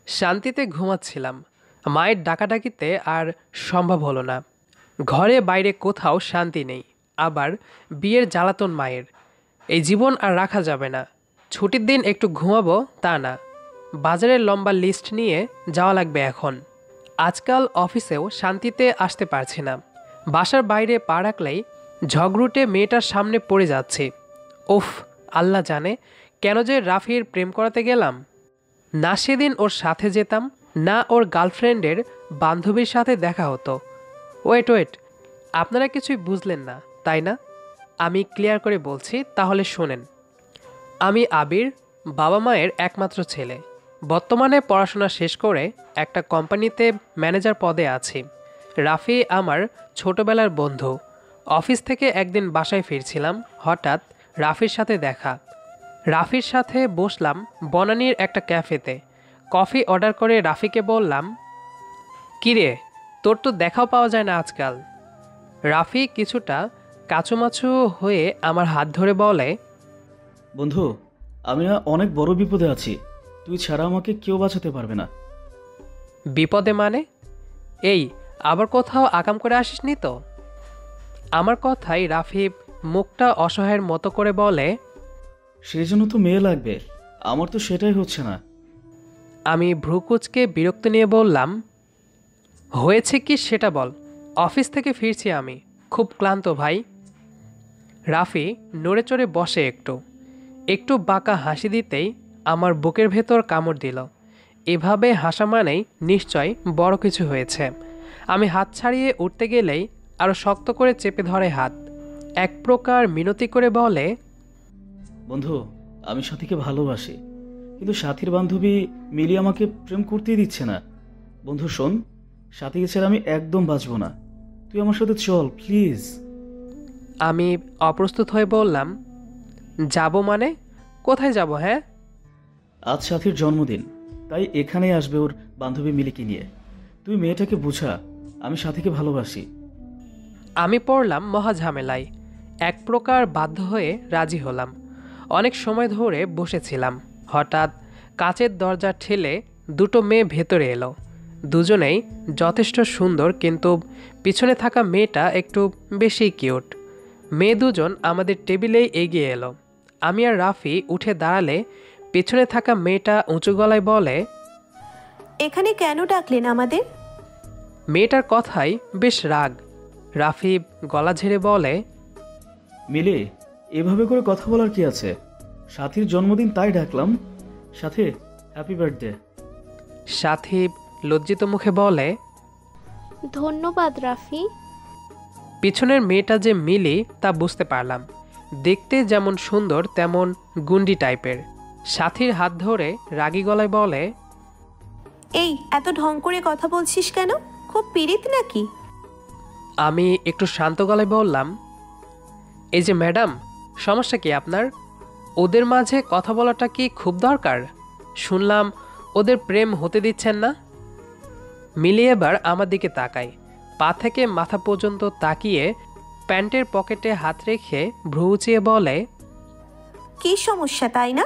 শান্তিতে ঘুমাচ্ছিলাম। মায়ের ডাকাডাকিতে আর সম্ভব হলো না। ঘরে বাইরে কোথাও শান্তি নেই। আবার বিয়ের জ্বালাতন মায়ের। এই জীবন আর রাখা যাবে না। ছুটির দিন একটু ঘুমাবো তা না, বাজারের লম্বা লিস্ট নিয়ে যাওয়া লাগবে এখন। আজকাল অফিসেও শান্তিতে আসতে পারছি না। বাসার বাইরে পা রাখলেই ঝগড়ুটে মেয়েটার সামনে পড়ে যাচ্ছি। উফ, আল্লাহ জানে কেন যে রাফির প্রেম করাতে গেলাম। না সেদিন ওর সাথে যেতাম, না ওর গার্লফ্রেন্ডের বান্ধবীর সাথে দেখা হতো। ওয়েট ওয়েট, আপনারা কিছুই বুঝলেন না তাই না? আমি ক্লিয়ার করে বলছি, তাহলে শোনেন। আমি আবির, বাবা মায়ের একমাত্র ছেলে। বর্তমানে পড়াশোনা শেষ করে একটা কোম্পানিতে ম্যানেজার পদে আছি। রাফি আমার ছোটবেলার বন্ধু। অফিস থেকে একদিন বাসায় ফিরছিলাম, হঠাৎ রাফির সাথে দেখা। রাফির সাথে বসলাম বনানীর একটা ক্যাফেতে। কফি অর্ডার করে রাফিকে বললাম, কিরে, তোর তো দেখাও পাওয়া যায় না আজকাল। রাফি কিছুটা কাচুমাচু হয়ে আমার হাত ধরে বলে, বন্ধু, আমি না অনেক বড় বিপদে আছি। তুই ছাড়া আমাকে কেউ বাঁচাতে পারবে না। বিপদে মানে? এই, আবার কোথাও আকাম করে আসিসনি তো? আমার কথাই রাফি মুখটা অসহায়ের মতো করে বলে, সেই জন্য তো মেয়ে লাগবে। আমার তো সেটাই হচ্ছে না। আমি ভ্রুকুচকে বিরক্ত নিয়ে বললাম, হয়েছে কি সেটা বল। অফিস থেকে ফিরছি আমি, খুব ক্লান্ত ভাই। রাফি নড়ে চড়ে বসে একটু একটু বাঁকা হাসি দিতেই আমার বুকের ভেতর কামড় দিল। এভাবে হাসা মানেই নিশ্চয় বড় কিছু হয়েছে। আমি হাত ছাড়িয়ে উঠতে গেলেই আরও শক্ত করে চেপে ধরে হাত। এক প্রকার মিনতি করে বলে, বন্ধু, আমি সাথীকে ভালোবাসি, কিন্তু সাথীর বান্ধবী মিলি আমাকে প্রেম করতেই দিচ্ছে না। বন্ধু শোন, সাথীকে ছেড়ে আমি একদম বাঁচবো না। তুই আমার সাথে চল প্লিজ। আমি অপ্রস্তুত হয়ে বললাম, যাব মানে? কোথায় যাব? হ্যাঁ, আজ সাথীর জন্মদিন, তাই এখানেই আসবে ওর বান্ধবী মিলিকে নিয়ে। তুই মেয়েটাকে বুঝা, আমি সাথীকে ভালোবাসি। আমি পড়লাম মহা ঝামেলায়। এক প্রকার বাধ্য হয়ে রাজি হলাম। অনেক সময় ধরে বসেছিলাম, হঠাৎ কাচের দরজা ঠেলে দুটো মেয়ে ভেতরে এলো। দুজনেই যথেষ্ট সুন্দর, কিন্তু পিছনে থাকা মেয়েটা একটু বেশি কিউট। মেয়ে দুজন আমাদের টেবিলেই এগিয়ে এলো। আমি আর রাফি উঠে দাঁড়ালে পেছনে থাকা মেয়েটা উঁচু গলায় বলে, এখানে কেন ডাকলেন আমাদের? মেয়েটার কথাই বেশ রাগ। রাফি গলা ঝেড়ে বলে, মিলি, এভাবে করে কথা বলার কি আছে? সাথীর জন্মদিন তাই ডাকলাম। সাথে হ্যাপি বার্থডে। সাথী লজ্জিত মুখে বলে, ধন্যবাদ রাফি। পিছনের মেয়েটা যে মিলি তা বুঝতে পারলাম। দেখতে যেমন সুন্দর তেমন গুন্ডি টাইপের। সাথীর হাত ধরে রাগী গলায় বলে, এই, এত ঢং করে কথা বলছিস কেন? খুব পীড়িত নাকি? আমি একটু শান্ত গলায় বললাম, এই যে ম্যাডাম, সমস্যা কি আপনার? ওদের মাঝে কথা বলাটা কি খুব দরকার? শুনলাম ওদের প্রেম হতে দিচ্ছেন না। মিলি এবার আমার দিকে তাকায়, পা থেকে মাথা পর্যন্ত তাকিয়ে প্যান্টের পকেটে হাত রেখে ভ্রু উঁচিয়ে বলে, কি সমস্যা তাই না?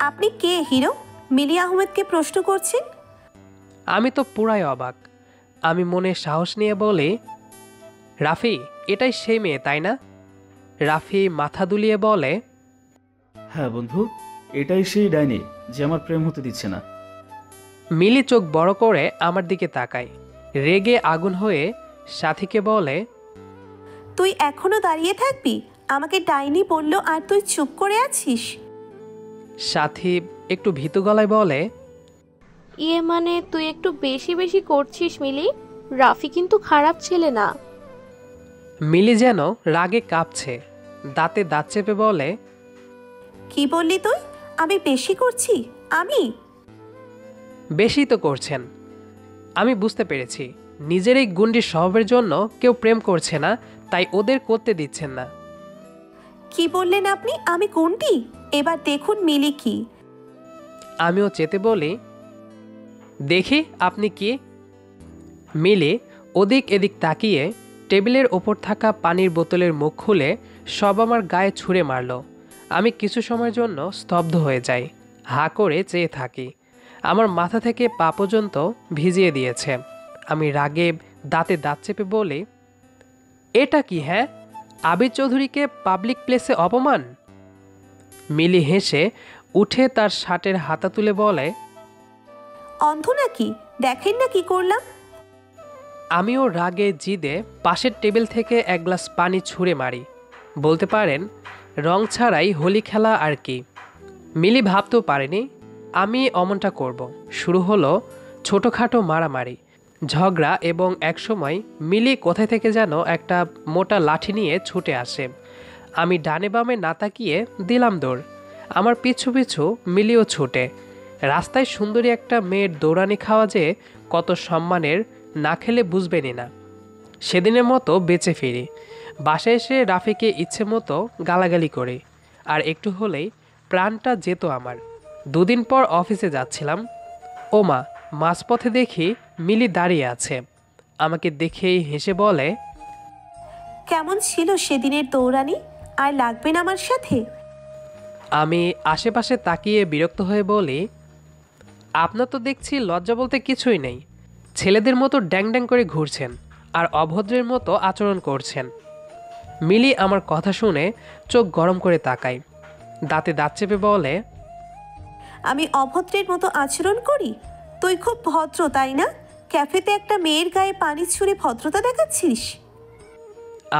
আপনি কে হিরো? মিলি আহমেদকে প্রশ্ন করছেন? আমি তো পুরাই অবাক। আমি মনে সাহস নিয়ে বলি, রাফি, এটাই সেই মেয়ে তাই না? রাফি মাথা দুলিয়ে বলে, হ্যাঁ বন্ধু, এটাই সেই ডাইনি যে আমার প্রেম হতে দিচ্ছে না। মিলি চোখ বড় করে আমার দিকে তাকায়, রেগে আগুন হয়ে সাথীকে বলে, তুই এখনো দাঁড়িয়ে থাকবি? আমাকে ডাইনি বললো আর তুই চুপ করে আছিস? সাথী একটু ভীতু গলায় বলে, ইয়ে মানে তুই একটু বেশি বেশি করছিস মিলি। রাফি কিন্তু খারাপ ছেলে না। মিলি যেন রাগে কাঁপছে, দাঁতে দাঁত চেপে বলে, কি বললি তুই? আমি বেশি করছি? আমি? বেশি তো করছেন। আমি বুঝতে পেরেছি নিজের এই গুন্ডির স্বভাবের জন্য কেউ প্রেম করছে না, তাই ওদের করতে দিচ্ছেন না। কি বললেন আপনি? আমি কোনটি? এবার দেখুন মিলি কি। আমিও চেতে বলি, দেখি আপনি কি। মিলি ওদিক এদিক তাকিয়ে টেবিলের ওপর থাকা পানির বোতলের মুখ খুলে সব আমার গায়ে ছুঁড়ে মারল। আমি কিছু সময়ের জন্য স্তব্ধ হয়ে যাই, হাঁ করে চেয়ে থাকি। আমার মাথা থেকে পা পর্যন্ত ভিজিয়ে দিয়েছে। আমি রাগে দাঁতে দাঁত চেপে বলি, এটা কি হ্যাঁ? আবির চৌধুরীকে পাবলিক প্লেসে অপমান? মিলি হেসে উঠে তার শার্টের হাতা তুলে বলে, অন্ধ নাকি? দেখেন না কি করলাম। আমিও রাগে জিদে পাশের টেবিল থেকে এক গ্লাস পানি ছুঁড়ে মারি। বলতে পারেন রং ছাড়াই হোলি খেলা আর কি। মিলি ভাবতেও পারেনি আমি অমনটা করব। শুরু হলো ছোটোখাটো মারামারি, ঝগড়া এবং একসময় মিলি কোথায় থেকে যেন একটা মোটা লাঠি নিয়ে ছুটে আসে। আমি ডানে বামে না তাকিয়ে দিলাম দৌড়। আমার পিছু পিছু মিলিও ছুটে। রাস্তায় সুন্দরী একটা মেয়ের দৌড়ানি খাওয়া যে কত সম্মানের, না খেলে বুঝবেনই না। সেদিনের মতো বেঁচে ফিরি। বাসায় এসে রাফিকে ইচ্ছে মতো গালাগালি করি, আর একটু হলেই প্রাণটা যেত আমার। দুদিন পর অফিসে যাচ্ছিলাম। ওমা, মাঝপথে দেখি মিলি দাঁড়িয়ে আছে। আমাকে দেখেই হেসে বলে, কেমন ছিল সেদিনের দৌড়ানি? আর লাগবেন আমার সাথে? আমি আশেপাশে তাকিয়ে বিরক্ত হয়ে বলি, আপনার তো দেখছি লজ্জা বলতে কিছুই নেই। ছেলেদের মতো ড্যাং ড্যাং করে ঘুরছেন আর অভদ্রের মতো আচরণ করছেন। মিলি আমার কথা শুনে চোখ গরম করে তাকায়, দাঁতে দাঁত চেপে বলে, আমি অভদ্রের মতো আচরণ করি? তুই খুব ভদ্র তাই না? ক্যাফেতে একটা মেয়ের গায়ে পানি ছুঁড়ে ভদ্রতা দেখাচ্ছিস?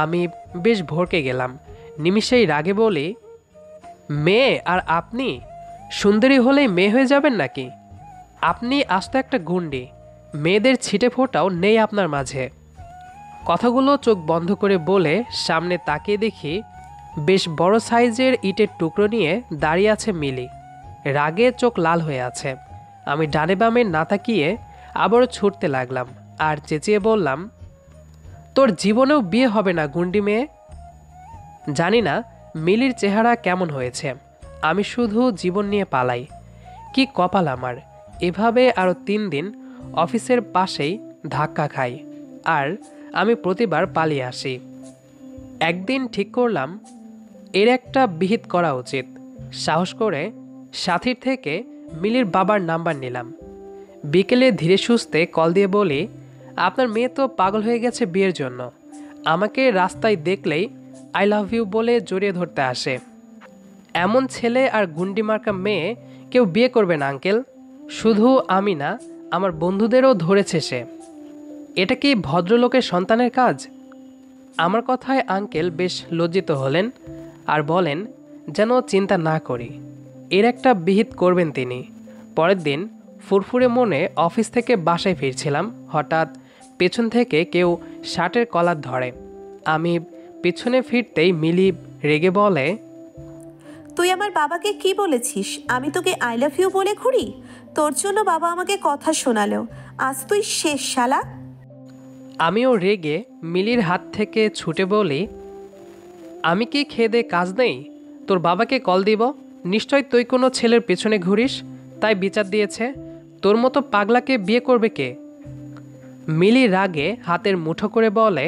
আমি বেশ ভড়কে গেলাম। নিমিষেই রাগে বলি, মেয়ে আর আপনি সুন্দরী হলেই মেয়ে হয়ে যাবেন নাকি? আপনি আস্ত একটা গুন্ডি। মেয়েদের ছিটে ফোঁটাও নেই আপনার মাঝে। কথাগুলো চোখ বন্ধ করে বলে সামনে তাকিয়ে দেখি বেশ বড় সাইজের ইটের টুকরো নিয়ে দাঁড়িয়ে আছে মিলি। রাগে চোখ লাল হয়ে আছে। আমি ডানে বামে না তাকিয়ে আবারও ছুটতে লাগলাম আর চেঁচিয়ে বললাম, তোর জীবনেও বিয়ে হবে না গুন্ডি মেয়ে। জানি না মিলির চেহারা কেমন হয়েছে, আমি শুধু জীবন নিয়ে পালাই। কি কপাল আমার। এভাবে আরও 3 দিন অফিসের পাশেই ধাক্কা খাই, আর আমি প্রতিবার পালিয়ে আসি। একদিন ঠিক করলাম এর একটা বিহিত করা উচিত। সাহস করে সাথীর থেকে মিলির বাবার নাম্বার নিলাম। বিকেলে ধীরে সুস্থে কল দিয়ে বলি, আপনার মেয়ে তো পাগল হয়ে গেছে বিয়ের জন্য। আমাকে রাস্তায় দেখলেই আই লাভ ইউ বলে জড়িয়ে ধরতে আসে। এমন ছেলে আর গুন্ডি মার্কা মেয়ে কেউ বিয়ে করবে না আঙ্কেল। শুধু আমি না, আমার বন্ধুদেরও ধরেছে সে। এটা কি ভদ্রলোকের সন্তানের কাজ? আমার কথায় আঙ্কেল বেশ লজ্জিত হলেন আর বলেন যেন চিন্তা না করি, এর একটা বিহিত করবেন তিনি। পরের দিন ফুরফুরে মনে অফিস থেকে বাসায় ফিরছিলাম। হঠাৎ পেছন থেকে কেউ শার্টের কলার ধরে। আমি পেছনে ফিরতেই মিলি রেগে বলে, তুই আমার বাবাকে কি বলেছিস? আমি তোকে আই লাভ ইউ বলে ঘুরি? তোর জন্য বাবা আমাকে কথা শোনালো। আজ তুই শেষ শালা। আমিও রেগে মিলির হাত থেকে ছুটে বলি, আমি কি খেয়ে দে কাজ নেই? তোর বাবাকে কল দিব। নিশ্চয় তুই কোনো ছেলের পেছনে ঘুরিস, তাই বিচার দিয়েছে। তোর মতো পাগলাকে বিয়ে করবে কে? মিলি রাগে হাতের মুঠো করে বলে,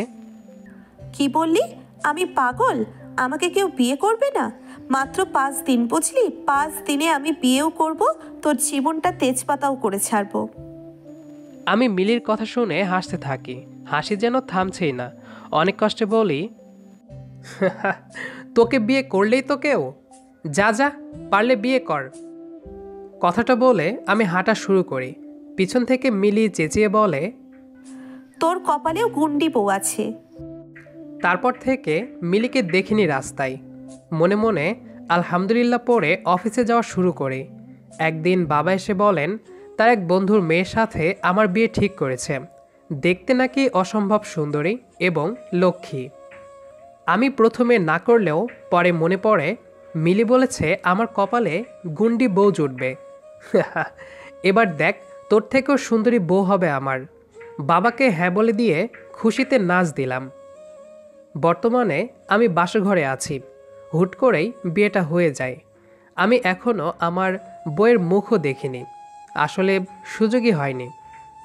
কি বললি? আমি পাগল? আমাকে কেউ বিয়ে করবে না? মাত্র 5 দিন, বুঝলি? 5 দিনে আমি বিয়েও করব, তোর জীবনটা তেজপাতাও করে ছাড়বো। আমি মিলির কথা শুনে হাসতে থাকি। হাসি যেন থামছেই না। অনেক কষ্টে বলি, তোকে বিয়ে করলেই তো কেউ। যা যা, পারলে বিয়ে কর। কথাটা বলে আমি হাঁটা শুরু করি। পিছন থেকে মিলি চেঁচিয়ে বলে, তোর কপালেও গুন্ডি বউ আছে। তারপর থেকে মিলিকে দেখিনি রাস্তায়। মনে মনে আলহামদুলিল্লাহ পড়ে অফিসে যাওয়া শুরু করি। একদিন বাবা এসে বলেন তার এক বন্ধুর মেয়ের সাথে আমার বিয়ে ঠিক করেছে। দেখতে নাকি অসম্ভব সুন্দরী এবং লক্ষ্মী। আমি প্রথমে না করলেও পরে মনে পড়ে মিলি বলেছে আমার কপালে গুন্ডি বউ জুটবে। এবার দেখ, তোর থেকেও সুন্দরী বউ হবে আমার। বাবাকে হ্যাঁ বলে দিয়ে খুশিতে নাচ দিলাম। বর্তমানে আমি বাসঘরে আছি। হুট করেই বিয়েটা হয়ে যায়। আমি এখনও আমার বইয়ের মুখও দেখিনি। আসলে সুযোগই হয়নি।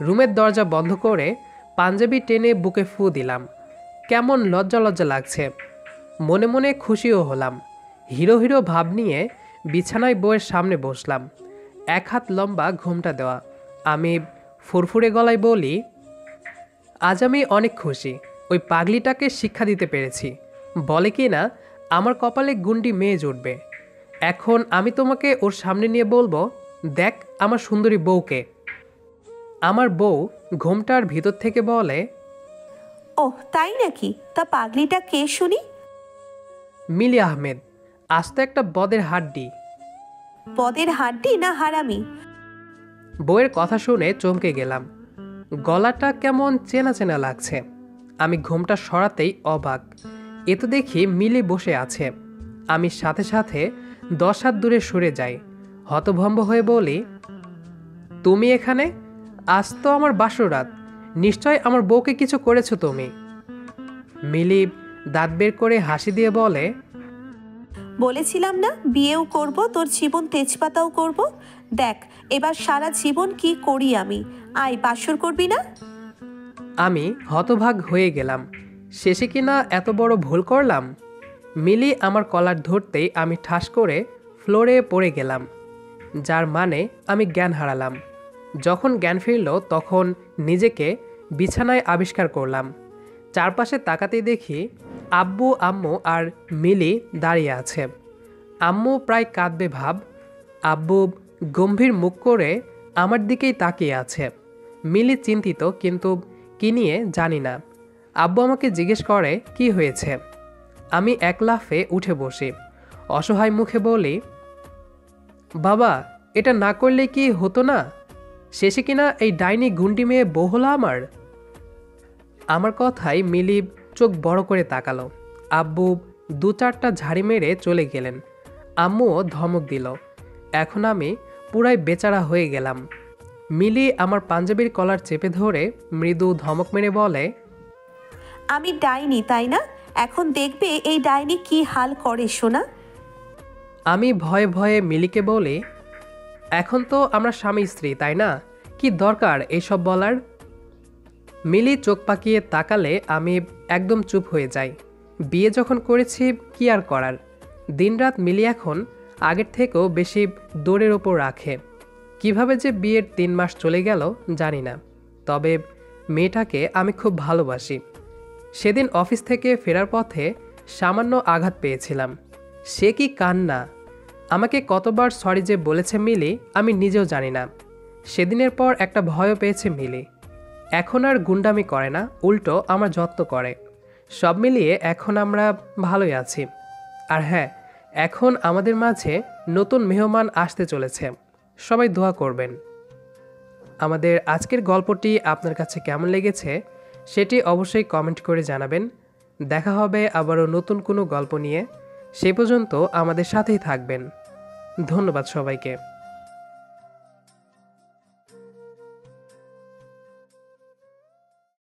রুমের দরজা বন্ধ করে পাঞ্জাবি টেনে বুকে ফু দিলাম। কেমন লজ্জা লজ্জা লাগছে। মনে মনে খুশিও হলাম। হিরো হিরো ভাব নিয়ে বিছানায় বইয়ের সামনে বসলাম। এক হাত লম্বা ঘোমটা দেওয়া। আমি ফুরফুরে গলায় বলি, আজ আমি অনেক খুশি। ওই পাগলিটাকে শিক্ষা দিতে পেরেছি। বলে কি না আমার কপালে গুন্ডি মেয়ে জুটবে। এখন আমি তোমাকে ওর সামনে নিয়ে বলবো, দেখ আমার সুন্দরী বউকে। আমার বউ ঘোমটার ভিতর থেকে বলে, ওহ তাই নাকি? তা পাগলিটা কে শুনি? মিলি আহমেদ, আজ তো একটা বদের হাড্ডি। পদের হাড্ডি না হারামি? বউয়ের কথা শুনে চমকে গেলাম। গলাটা কেমন চেনা চেনা লাগছে। আমি ঘোমটা সরাতেই অবাক। এ তো দেখি মিলি বসে আছে। আমি সাথে সাথে 10 হাত দূরে সরে যাই। হতভম্ব হয়ে বলি, তুমি এখানে? আজ তো আমার বাসরাত, নিশ্চয় আমার বউকে কিছু করেছো তুমি। মিলি দাঁত বের করে হাসি দিয়ে বলে, বলেছিলাম না বিয়েও করব, তোর জীবন তেজপাতাও করব। দেখ এবার সারা জীবন কি করি আমি। আয়, বাসর করবি না? আমি হতভাগ হয়ে গেলাম। শেষে কিনা এত বড় ভুল করলাম। মিলি আমার কলার ধরতেই আমি ঠাস করে ফ্লোরে পড়ে গেলাম, যার মানে আমি জ্ঞান হারালাম। যখন জ্ঞান ফিরল তখন নিজেকে বিছানায় আবিষ্কার করলাম। চারপাশে তাকাতেই দেখি আব্বু, আম্মু আর মিলি দাঁড়িয়ে আছে। আম্মু প্রায় কাঁদবে ভাব। আব্বু গম্ভীর মুখ করে আমার দিকেই তাকিয়ে আছে। মিলি চিন্তিত, কিন্তু কি নিয়ে জানি না। আব্বু আমাকে জিজ্ঞেস করে কি হয়েছে। আমি এক লাফে উঠে বসি, অসহায় মুখে বলি, বাবা এটা না করলে কি হতো না? শেষে কিনা এই ডাইনি গুন্ডি মেয়ে বউ হলো আমার। আমার কথায় মিলি চোখ বড় করে তাকালো। আব্বু 2-4টা ঝাড়ি মেরে চলে গেলেন। আম্মুও ধমক দিল। এখন আমি পুরাই বেচারা হয়ে গেলাম। মিলি আমার পাঞ্জাবির কলার চেপে ধরে মৃদু ধমক মেরে বলে, আমি ডাইনি তাই না? এখন দেখবে এই ডাইনি কি হাল করে সোনা। আমি ভয়ে ভয়ে মিলিকে বলি, এখন তো আমরা স্বামী স্ত্রী তাই না? কি দরকার এইসব বলার? মিলি চোখ পাকিয়ে তাকালে আমি একদম চুপ হয়ে যাই। বিয়ে যখন করেছি কি আর করার। দিনরাত মিলি এখন আগের থেকেও বেশি দৌড়ের ওপর রাখে। কিভাবে যে বিয়ের 3 মাস চলে গেল জানি না। তবে মেয়েটাকে আমি খুব ভালোবাসি। সেদিন অফিস থেকে ফেরার পথে সামান্য আঘাত পেয়েছিলাম। সে কি কান্না! আমাকে কতবার সরি যে বলেছে মিলি আমি নিজেও জানি না। সেদিনের পর একটা ভয়ও পেয়েছে মিলি। এখন আর গুন্ডামি করে না, উল্টো আমার যত্ন করে। সব মিলিয়ে এখন আমরা ভালোই আছি। আর হ্যাঁ, এখন আমাদের মাঝে নতুন মেহমান আসতে চলেছে। সবাই দোয়া করবেন। আমাদের আজকের গল্পটি আপনার কাছে কেমন লেগেছে সেটি অবশ্যই কমেন্ট করে জানাবেন। দেখা হবে আবারও নতুন কোনো গল্প নিয়ে। সে পর্যন্ত আমাদের সাথেই থাকবেন। ধন্যবাদ সবাইকে।